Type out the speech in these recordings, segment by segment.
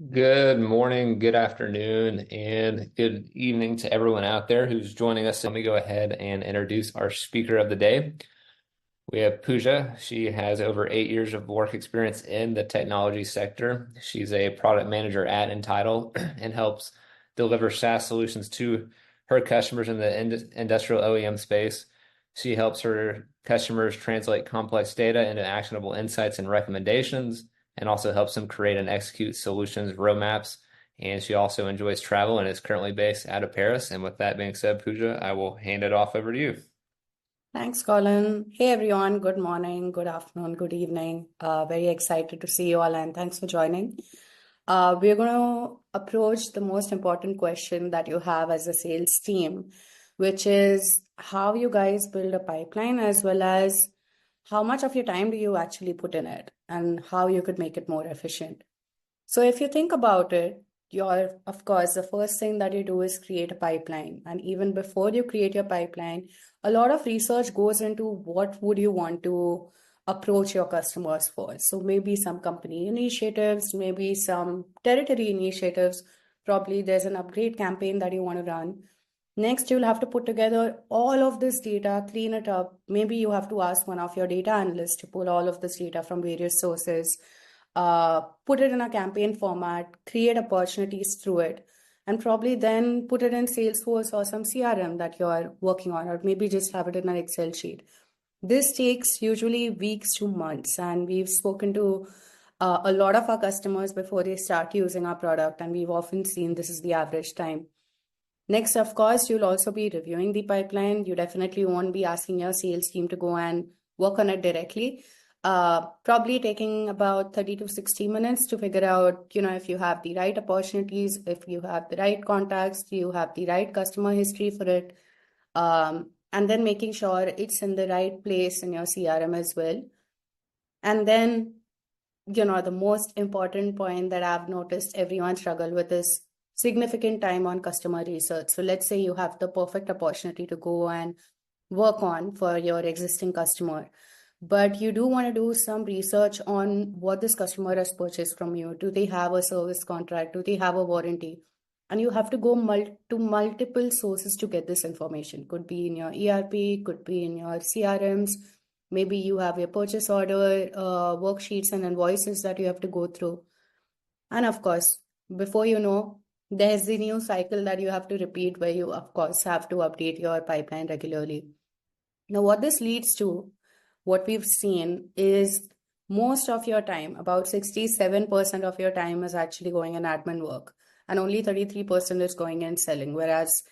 Good morning, good afternoon, and good evening to everyone out there who's joining us. Let me go ahead and introduce our speaker of the day. We have Pooja. She has over 8 years of work experience in the technology sector. She's a product manager at Entitle and helps deliver SaaS solutions to her customers in the industrial OEM space. She helps her customers translate complex data into actionable insights and recommendations, and also helps them create and execute solutions roadmaps. And she also enjoys travel and is currently based out of Paris. And with that being said, Pooja, I will hand it off over to you. Thanks, Colin. Hey, everyone. Good morning, good afternoon, good evening. Very excited to see you all, and thanks for joining. We're going to approach the most important question that you have as a sales team, which is how you guys build a pipeline, as well as how much of your time do you actually put in it, and how you could make it more efficient. So if you think about it, of course, the first thing that you do is create a pipeline. And even before you create your pipeline, a lot of research goes into what would you want to approach your customers for. So maybe some company initiatives, maybe some territory initiatives. Probably there's an upgrade campaign that you want to run. Next, you'll have to put together all of this data, clean it up. Maybe you have to ask one of your data analysts to pull all of this data from various sources, put it in a campaign format, create opportunities through it, and probably then put it in Salesforce or some CRM that you're working on, or maybe just have it in an Excel sheet. This takes usually weeks to months, and we've spoken to a lot of our customers before they start using our product, and we've often seen this is the average time. Next, of course, you'll also be reviewing the pipeline. You definitely won't be asking your sales team to go and work on it directly. Probably taking about 30 to 60 minutes to figure out, if you have the right opportunities, if you have the right contacts, you have the right customer history for it, and then making sure it's in the right place in your CRM as well. And then, the most important point that I've noticed everyone struggle with is significant time on customer research. So let's say you have the perfect opportunity to go and work on for your existing customer, but you do want to do some research on what this customer has purchased from you. Do they have a service contract? Do they have a warranty? And you have to go to multiple sources to get this information. Could be in your ERP, could be in your CRMs. Maybe you have your purchase order, worksheets and invoices that you have to go through. And of course, before you know, there's the new cycle that you have to repeat where you, of course, have to update your pipeline regularly. Now, what this leads to, what we've seen is most of your time, about 67% of your time is actually going in admin work, and only 33% is going in selling, whereas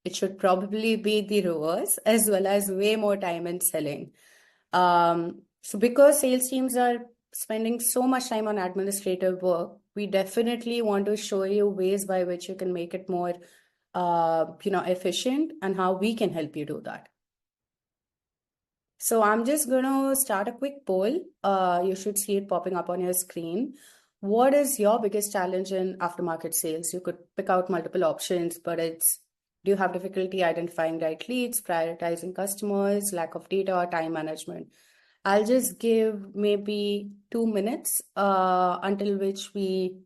it should probably be the reverse, as well as way more time in selling. So because sales teams are spending so much time on administrative work, we definitely want to show you ways by which you can make it more, efficient, and how we can help you do that. So I'm just going to start a quick poll. You should see it popping up on your screen. What is your biggest challenge in aftermarket sales? You could pick out multiple options, but do you have difficulty identifying right leads, prioritizing customers, lack of data, or time management? I'll just give maybe 2 minutes until which we,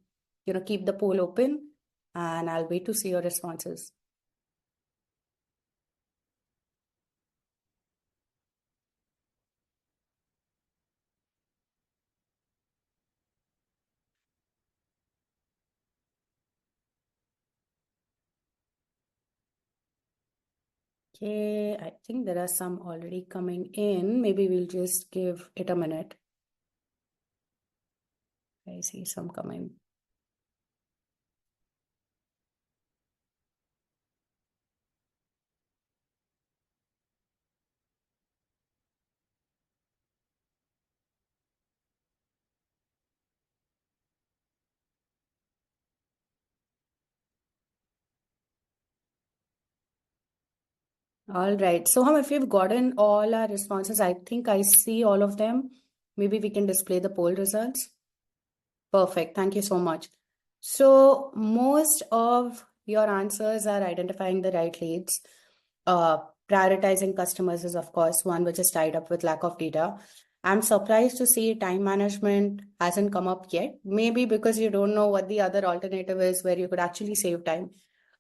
keep the poll open, and I'll wait to see your responses. Okay, I think there are some already coming in. Maybe we'll just give it a minute. I see some coming. All right. So, if you've gotten all our responses, I think I see all of them. Maybe we can display the poll results. Perfect. Thank you so much. So, most of your answers are identifying the right leads. Prioritizing customers is, of course, one which is tied up with lack of data. I'm surprised to see time management hasn't come up yet. Maybe because you don't know what the other alternative is where you could actually save time.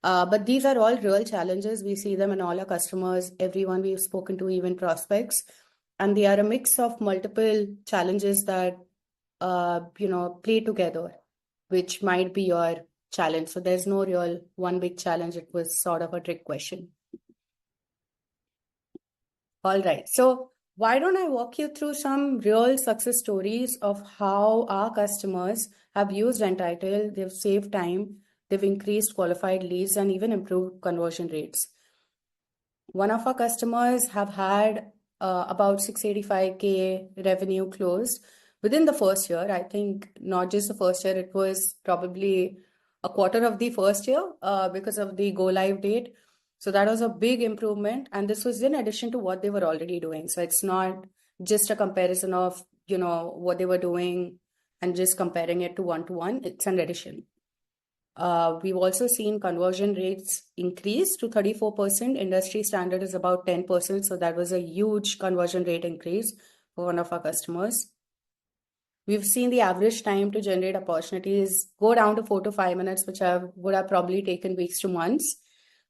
But these are all real challenges. We see them in all our customers, everyone we've spoken to, even prospects. And they are a mix of multiple challenges that, play together, which might be your challenge. So there's no real one big challenge. It was sort of a trick question. All right. So why don't I walk you through some real success stories of how our customers have used Entitle, they've saved time, they've increased qualified leads, and even improved conversion rates. One of our customers have had about 685K revenue closed within the first year. I think not just the first year, it was probably a quarter of the first year because of the go live date. So that was a big improvement. And this was in addition to what they were already doing. So it's not just a comparison of, what they were doing and just comparing it to one. It's an addition. We've also seen conversion rates increase to 34%. Industry standard is about 10%. So that was a huge conversion rate increase for one of our customers. We've seen the average time to generate opportunities go down to 4 to 5 minutes, which would have probably taken weeks to months.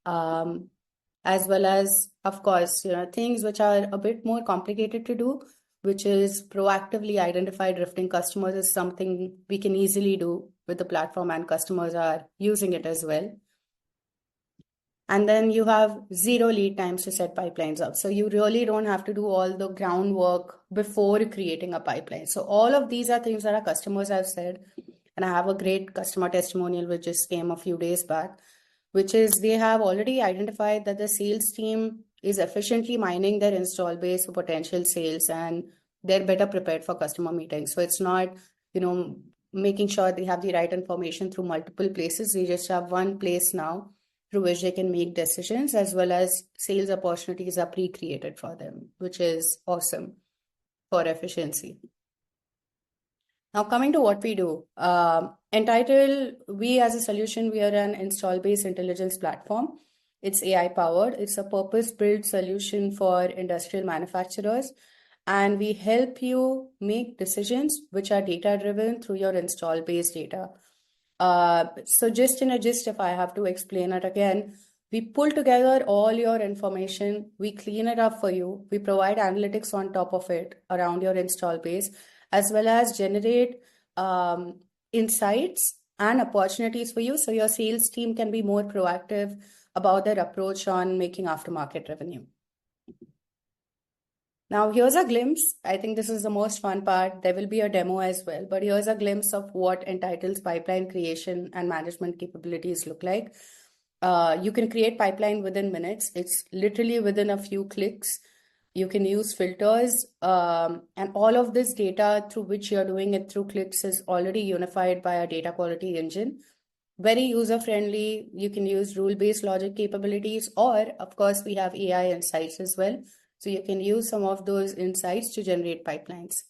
As well as, of course, things which are a bit more complicated to do, which is proactively identify drifting customers, is something we can easily do with the platform, and customers are using it as well. And then you have 0 lead times to set pipelines up. So you really don't have to do all the groundwork before creating a pipeline. So all of these are things that our customers have said. And I have a great customer testimonial which just came a few days back, which is they have already identified that the sales team is efficiently mining their install base for potential sales, and they're better prepared for customer meetings. So it's not, making sure they have the right information through multiple places. They just have one place now through which they can make decisions, as well as sales opportunities are pre-created for them, which is awesome for efficiency. Now, coming to what we do, Entitle, we as a solution, we are an install-based intelligence platform. It's AI powered. It's a purpose-built solution for industrial manufacturers. And we help you make decisions which are data-driven through your install-based data. So just in a gist, if I have to explain it again, we pull together all your information, we clean it up for you, we provide analytics on top of it around your install base, as well as generate insights and opportunities for you so your sales team can be more proactive about their approach on making aftermarket revenue. Now, here's a glimpse. I think this is the most fun part. There will be a demo as well, but here's a glimpse of what Entitle's pipeline creation and management capabilities look like. You can create pipeline within minutes. It's literally within a few clicks. You can use filters, and all of this data through which you're doing it through clicks is already unified by a data quality engine. Very user-friendly. You can use rule-based logic capabilities, or of course, we have AI insights as well. So you can use some of those insights to generate pipelines.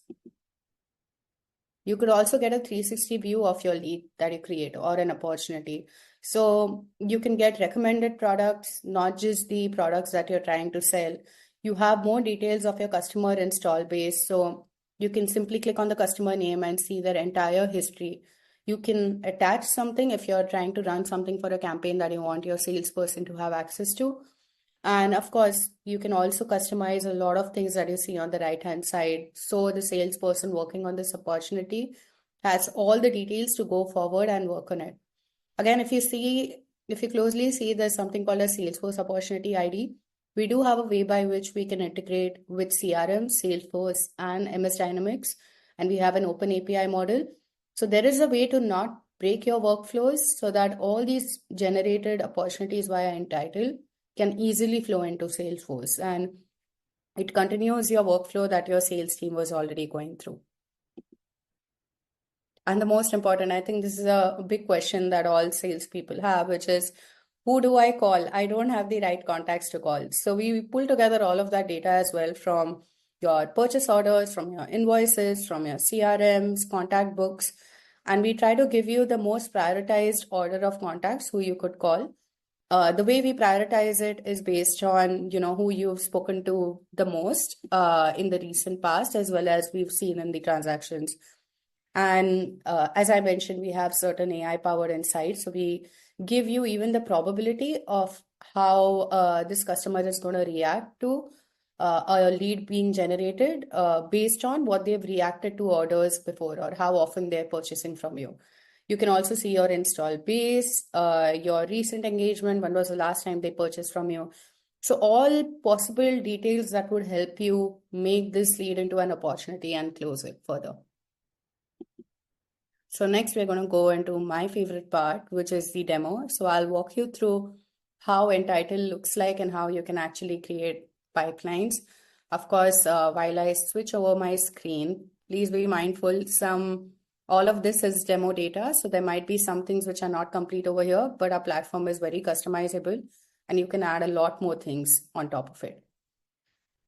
You could also get a 360 view of your lead that you create or an opportunity. So you can get recommended products, not just the products that you're trying to sell. You have more details of your customer install base. So you can simply click on the customer name and see their entire history. You can attach something if you're trying to run something for a campaign that you want your salesperson to have access to. And of course, you can also customize a lot of things that you see on the right-hand side. So the salesperson working on this opportunity has all the details to go forward and work on it. Again, if you closely see, there's something called a Salesforce Opportunity ID. We do have a way by which we can integrate with CRM, Salesforce, and MS Dynamics, and we have an open API model. So there is a way to not break your workflows so that all these generated opportunities via Entitle can easily flow into Salesforce, and it continues your workflow that your sales team was already going through. And the most important, I think this is a big question that all salespeople have, which is, who do I call? I don't have the right contacts to call. So we pull together all of that data as well from your purchase orders, from your invoices, from your CRMs, contact books, and we try to give you the most prioritized order of contacts who you could call. The way we prioritize it is based on, who you've spoken to the most in the recent past, as well as we've seen in the transactions. And as I mentioned, we have certain AI-powered insights. So we give you even the probability of how this customer is going to react to a lead being generated based on what they've reacted to orders before or how often they're purchasing from you. You can also see your install base, your recent engagement, when was the last time they purchased from you. So all possible details that would help you make this lead into an opportunity and close it further. So next we're going to go into my favorite part, which is the demo. So I'll walk you through how Entitle looks like and how you can actually create pipelines. Of course, while I switch over my screen, please be mindful, all of this is demo data. So there might be some things which are not complete over here, but our platform is very customizable and you can add a lot more things on top of it.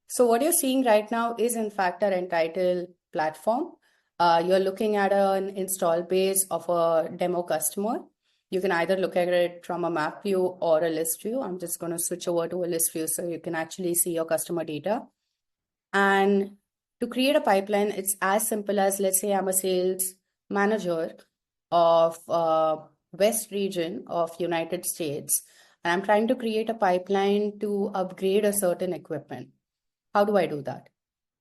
So what you're seeing right now is in fact our Entitle platform. You're looking at an install base of a demo customer. You can either look at it from a map view or a list view. I'm just going to switch over to a list view so you can actually see your customer data. And to create a pipeline, it's as simple as, let's say I'm a sales manager of West region of United States, and I'm trying to create a pipeline to upgrade a certain equipment. How do I do that?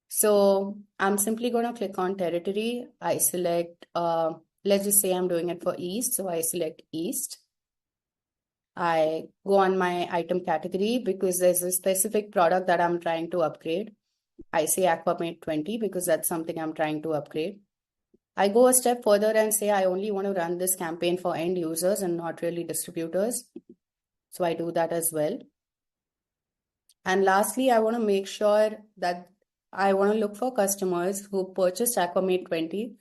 So I'm simply going to click on territory. I select, let's just say I'm doing it for East. So I select East. I go on my item category because there's a specific product that I'm trying to upgrade. I say Aquamate 20 because that's something I'm trying to upgrade. I go a step further and say I only want to run this campaign for end users and not really distributors. So I do that as well. And lastly, I want to make sure that I want to look for customers who purchased Aquamate 20,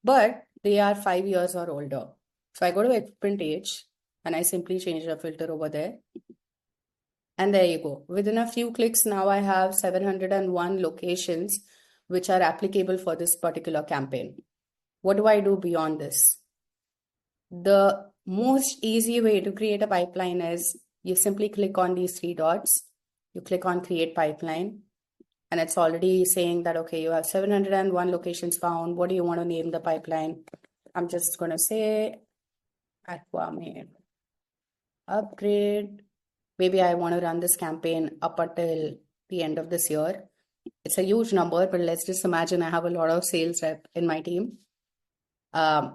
but they are 5 years or older. So I go to equipment age and I simply change the filter over there. And there you go. Within a few clicks, now I have 701 locations which are applicable for this particular campaign. What do I do beyond this? The most easy way to create a pipeline is you simply click on these 3 dots. You click on create pipeline and it's already saying that, okay, you have 701 locations found. What do you want to name the pipeline? I'm just going to say Aquamate upgrade. Maybe I want to run this campaign up until the end of this year. It's a huge number, but let's just imagine I have a lot of sales rep in my team.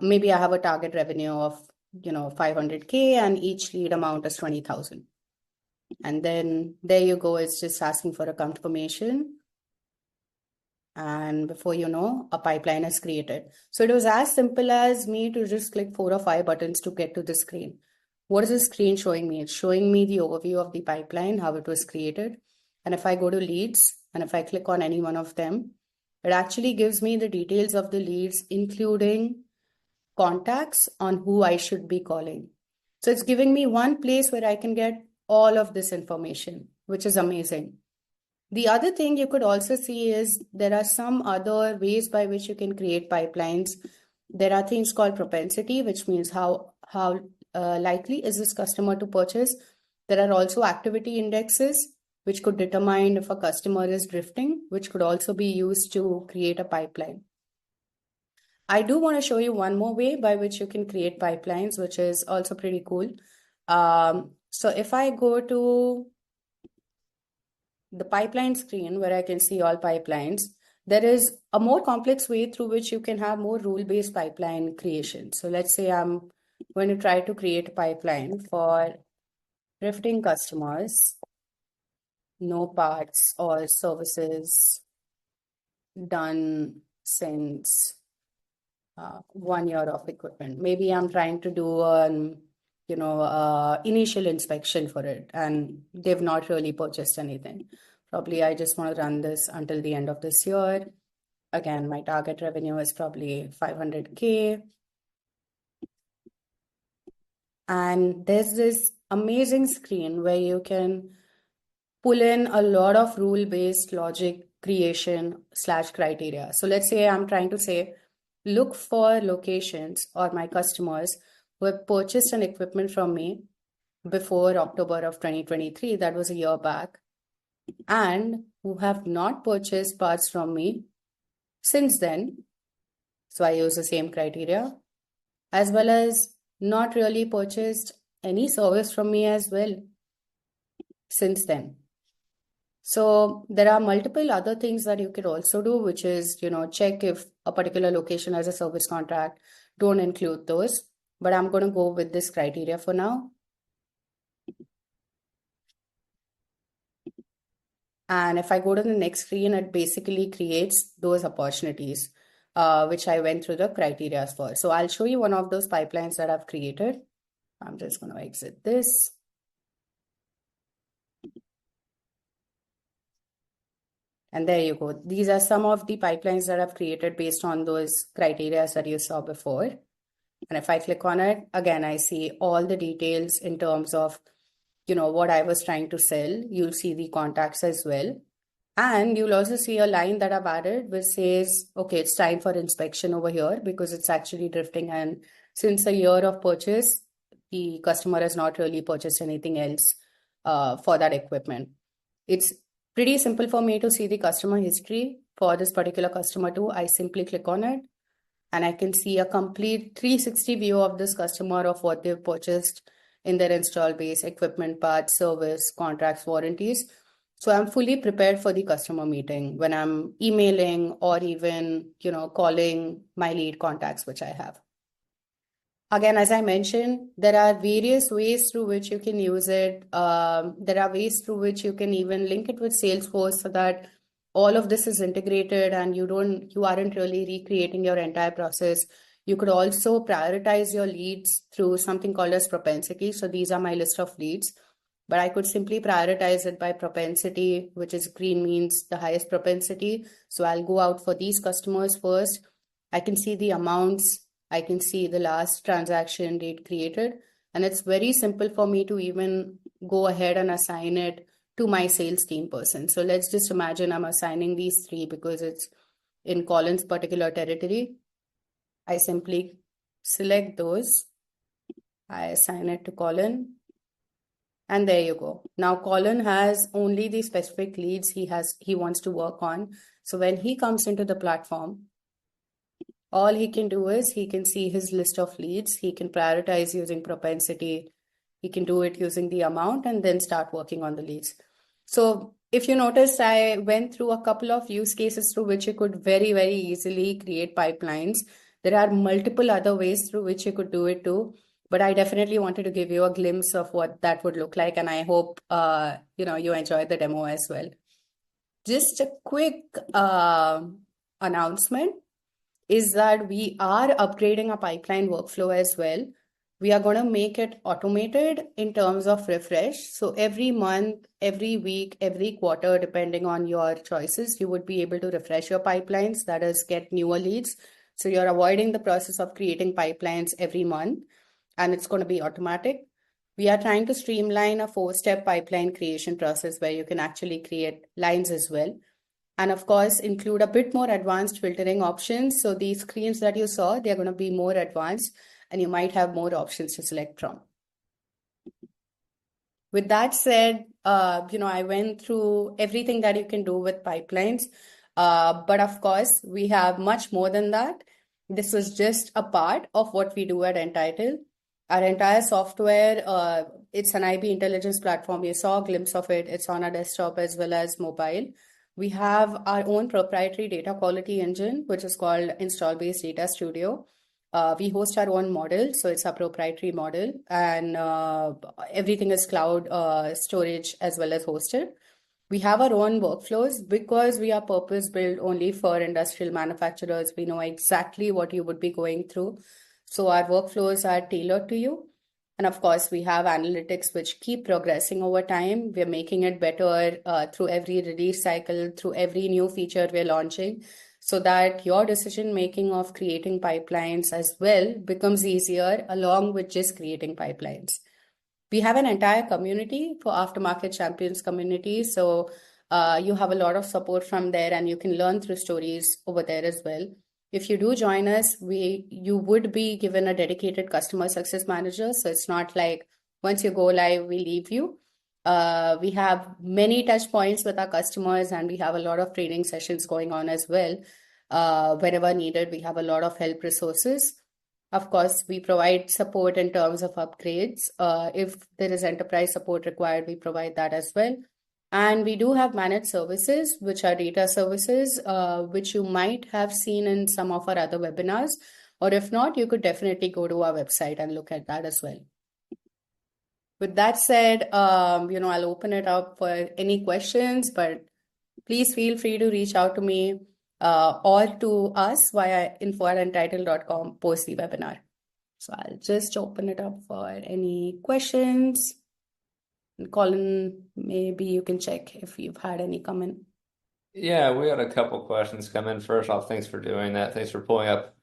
Maybe I have a target revenue of 500K and each lead amount is 20,000. And then there you go. It's just asking for a confirmation. And before you know, a pipeline is created. So it was as simple as me to just click 4 or 5 buttons to get to the screen. What is the screen showing me? It's showing me the overview of the pipeline, how it was created. And if I go to leads and if I click on any one of them, it actually gives me the details of the leads, including contacts on who I should be calling. So it's giving me one place where I can get all of this information, which is amazing. The other thing you could also see is there are some other ways by which you can create pipelines. There are things called propensity, which means how likely is this customer to purchase. There are also activity indexes, which could determine if a customer is drifting, which could also be used to create a pipeline. I do want to show you one more way by which you can create pipelines, which is also pretty cool. So if I go to the pipeline screen where I can see all pipelines, there is a more complex way through which you can have more rule-based pipeline creation. So let's say I'm going to try to create a pipeline for drifting customers, no parts or services done since 1 year of equipment. Maybe I'm trying to do an initial inspection for it and they've not really purchased anything. Probably I just want to run this until the end of this year. Again, my target revenue is probably 500K. And there's this amazing screen where you can pull in a lot of rule-based logic creation / criteria. So let's say I'm trying to say, look for locations or my customers who have purchased an equipment from me before October of 2023, that was a year back, and who have not purchased parts from me since then. So I use the same criteria, as well as not really purchased any service from me as well since then. So there are multiple other things that you could also do, which is, check if a particular location has a service contract. Don't include those, but I'm going to go with this criteria for now. And if I go to the next screen, it basically creates those opportunities, which I went through the criteria for. So I'll show you one of those pipelines that I've created. I'm just going to exit this. And there you go. These are some of the pipelines that I've created based on those criteria that you saw before. And if I click on it, again, I see all the details in terms of, what I was trying to sell. You'll see the contacts as well. And you'll also see a line that I've added which says, okay, it's time for inspection over here because it's actually drifting. And since the year of purchase, the customer has not really purchased anything else for that equipment. It's pretty simple for me to see the customer history for this particular customer too. I simply click on it and I can see a complete 360 view of this customer of what they've purchased in their install base, equipment, parts, service, contracts, warranties. So I'm fully prepared for the customer meeting when I'm emailing or even, calling my lead contacts, which I have. Again, as I mentioned, there are various ways through which you can use it. There are ways through which you can even link it with Salesforce so that all of this is integrated and you aren't really recreating your entire process. You could also prioritize your leads through something called as propensity. So these are my list of leads, but I could simply prioritize it by propensity, which is green means the highest propensity. So I'll go out for these customers first. I can see the amounts. I can see the last transaction date created. And it's very simple for me to even go ahead and assign it to my sales team person. So let's just imagine I'm assigning these 3 because it's in Colin's particular territory. I simply select those. I assign it to Colin. And there you go. Now Colin has only the specific leads he wants to work on. So when he comes into the platform, all he can do is he can see his list of leads. He can prioritize using propensity. He can do it using the amount and then start working on the leads. So if you notice, I went through a couple of use cases through which you could very, very easily create pipelines. There are multiple other ways through which you could do it too. But I definitely wanted to give you a glimpse of what that would look like. And I hope, you enjoyed the demo as well. Just a quick announcement is that we are upgrading our pipeline workflow as well. We are going to make it automated in terms of refresh. So every month, every week, every quarter, depending on your choices, you would be able to refresh your pipelines, that is, get newer leads. So you're avoiding the process of creating pipelines every month, and it's going to be automatic. We are trying to streamline a 4-step pipeline creation process where you can actually create lines as well. And of course, include a bit more advanced filtering options. So these screens that you saw, they're going to be more advanced and you might have more options to select from. With that said, I went through everything that you can do with pipelines. But of course, we have much more than that. This was just a part of what we do at Entitle. Our entire software, it's an IB intelligence platform. You saw a glimpse of it. It's on our desktop as well as mobile. We have our own proprietary data quality engine, which is called Install-Based Data Studio. We host our own model, so it's a proprietary model, and everything is cloud storage as well as hosted. We have our own workflows because we are purpose-built only for industrial manufacturers. We know exactly what you would be going through. So our workflows are tailored to you. And of course, we have analytics which keep progressing over time. We're making it better through every release cycle, through every new feature we're launching, so that your decision-making of creating pipelines as well becomes easier along with just creating pipelines. We have an entire community for Aftermarket Champions community. So you have a lot of support from there and you can learn through stories over there as well. If you do join us, you would be given a dedicated customer success manager. So it's not like Once you go live, we leave you. We have many touch points with our customers, and we have a lot of training sessions going on as well. Wherever needed, we have a lot of help resources. Of course, we provide support in terms of upgrades. If there is enterprise support required, we provide that as well. And we do have managed services, which are data services, which you might have seen in some of our other webinars. Or if not, you could definitely go to our website and look at that as well. With that said, I'll open it up for any questions, but please feel free to reach out to me or to us via info@entitle.com post the webinar. So I'll just open it up for any questions. And Colin, maybe you can check if you've had any come in. Yeah, we had a couple questions come in. First off, thanks for doing that. Thanks for pulling up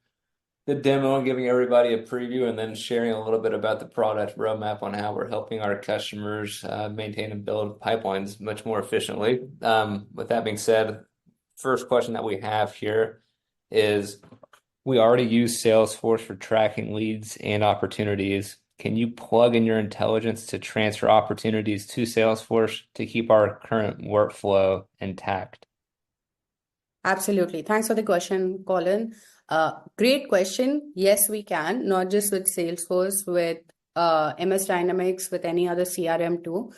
the demo and giving everybody a preview, and then sharing a little bit about the product roadmap on how we're helping our customers maintain and build pipelines much more efficiently. With that being said, first question that we have here is, we already use Salesforce for tracking leads and opportunities. Can you plug in your intelligence to transfer opportunities to Salesforce to keep our current workflow intact? Absolutely. Thanks for the question, Colin. Great question. Yes, we can, not just with Salesforce, with MS Dynamics, with any other CRM too.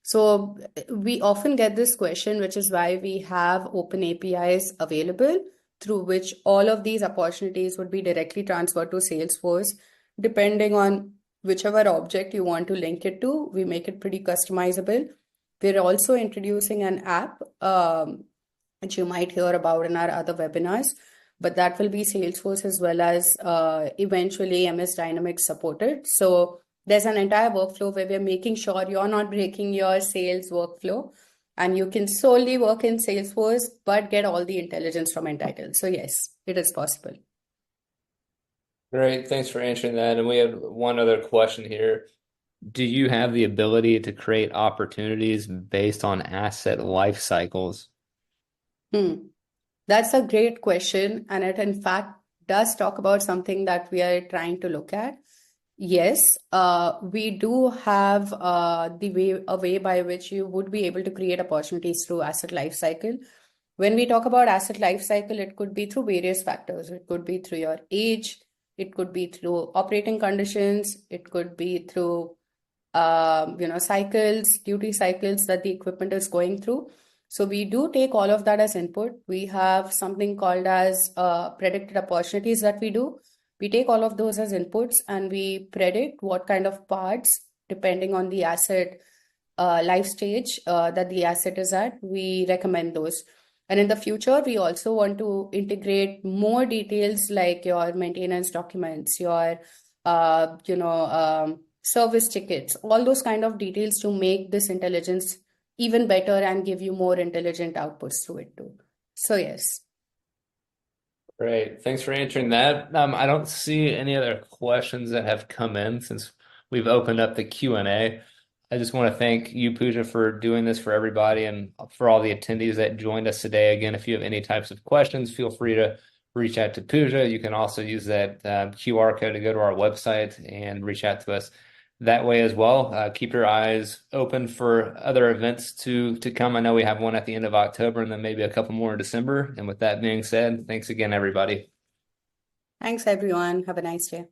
So we often get this question, which is why we have open APIs available through which all of these opportunities would be directly transferred to Salesforce. Depending on whichever object you want to link it to, we make it pretty customizable. We're also introducing an app, which you might hear about in our other webinars, but that will be Salesforce as well as eventually MS Dynamics supported. So there's an entire workflow where we're making sure you're not breaking your sales workflow, and you can solely work in Salesforce, but get all the intelligence from Entitle. So yes, it is possible. Great, thanks for answering that. And we have one other question here. Do you have the ability to create opportunities based on asset life cycles? That's a great question, and it in fact does talk about something that we are trying to look at. Yes, we do have a way by which you would be able to create opportunities through asset lifecycle. When we talk about asset lifecycle, it could be through various factors. It could be through your age, it could be through operating conditions, it could be through cycles, duty cycles that the equipment is going through. So we do take all of that as input. We have something called as predicted opportunities that we do. We take all of those as inputs, and we predict what kind of parts, depending on the asset life stage that the asset is at, we recommend those. And in the future, we also want to integrate more details like your maintenance documents, your service tickets, all those kind of details to make this intelligence even better and give you more intelligent outputs through it too. So yes. Great. Thanks for answering that. I don't see any other questions that have come in since we've opened up the Q&A. I just want to thank you, Pooja, for doing this for everybody and for all the attendees that joined us today. Again, if you have any types of questions, feel free to reach out to Pooja. You can also use that QR code to go to our website and reach out to us that way as well. Keep your eyes open for other events to come. I know we have one at the end of October and then maybe a couple more in December. And with that being said, thanks again, everybody. Thanks, everyone. Have a nice day.